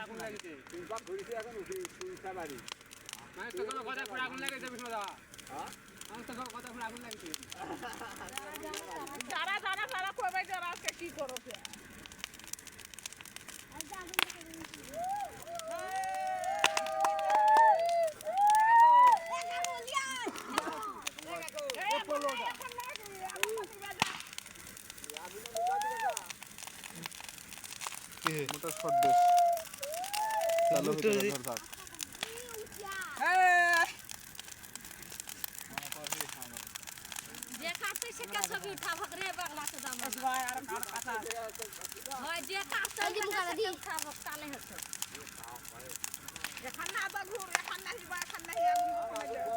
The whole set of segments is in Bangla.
আগুন লাগিছে তুই বাপ ঘুরিছে এখন উঠা বাড়ি মানে তো কোনো কথা করে আগুন লাগিছে বিষ্ণু দা আমি তো কথা করে আগুন লাগিছে যারা যারা যারা কবে যারা আজকে কি করছে মোটর শট বেশ চালু হতে ধর থাক যে কাটতে সে কা ছবি উঠা ভগরে বাংলা তে দাম ভাই আর কার কথা হয় যে কাটতে যে মুখারে দিয়ে উঠা তালে হচ্ছে এখন না বা ঘুর এখন না হিবা এখন না হিয়া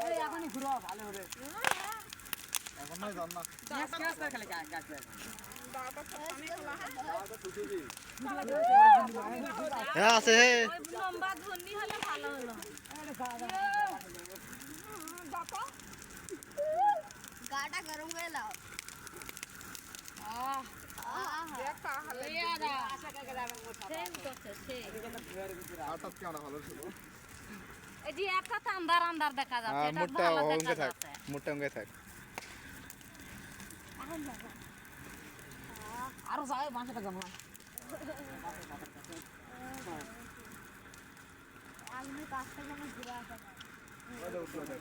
এই এখনই ঘুরো ভালো হবে এখন নয় জান না গ্যাস গ্যাস করে খেলে গ্যাস দাওটা পানি খোলা है দাওটা ছুটি হ্যাঁ আছে ওই লম্বা ধনি হলে ভালো হলো দাও গাটা গরম করে লাও দেখা হলে সেম করছে সে আটা কি আমরা ভালো ছিল এই যে একটা তো আন্ধার আন্ধার দেখা যাচ্ছে এটা মোটটা ভালো অঙ্গে দেখা থাক যাচ্ছে মোটটা অঙ্গে থাক আরো যায় 5 টাকা ভাই আমি কাছে যেন ঘুরে আসা ওটা উঠলো দেখ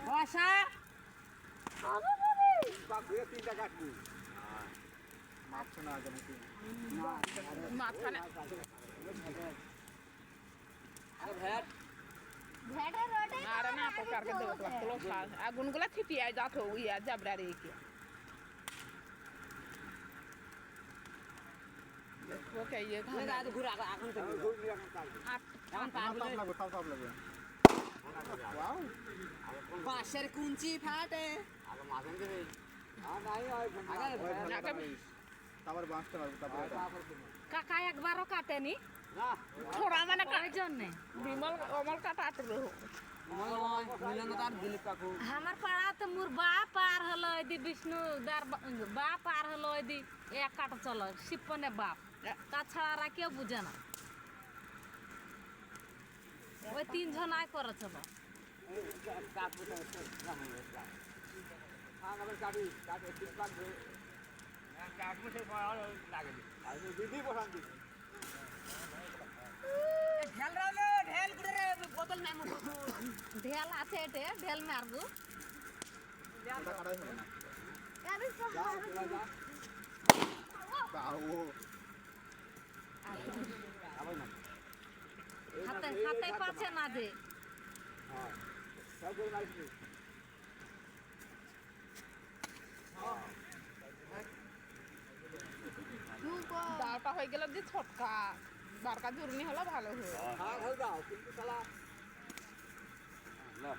বসা বাপ ঘুরে তিনটা কাটবি মারছে না আগে নাকি মাথানে भेड़े रोडे अरे ना तो करके दो तो क्लोज ला आगुन गुला छिटी आ जात हो या जबरा रे के ओके ये ঘুরে ঘুরে আগুন তো ঘুর নিয়ে এখন কাটবি এখন তাপ লাগবে তাপ লাগবে ওয়াও বাঁশের কুঞ্চি ফাটে আগে মাঝন করে নাই হয় আগে তারপর বাঁশটা লাগবে তারপরে काका एक बारो काटेनी না थोड़ा मैंने कोई जन्ने विमल अमल का काट रहो মিলন তার দিলীপ কাকু हमार पड़ा तो मोर बा पार हलो यदि विष्णु दार बा पार हलो यदि एक काट चलो सिपने बाप ताछाड़ा के बुझे ना ওই তিন জন আয় করেছে বা কাটবো তো আগে কাটি কাটে ঠিক লাগবে কাটবো সে লাগে আমি দিদি বসান দিই ঢেল রালে ঢেল করে রে বোতল নাই মোটর ঢেল আছে এটে ঢেল মারবো এটা কাটাই হবে না আরে যা চলা যা বাও আবার না হাতে হাতে পাচ্ছে না দে হ্যাঁ সব করে মারছি দাওটা হয়ে গেল যে ছটকা বারকা জুরনি হলো ভালো হয় হ্যাঁ দাও কিন্তু শালা না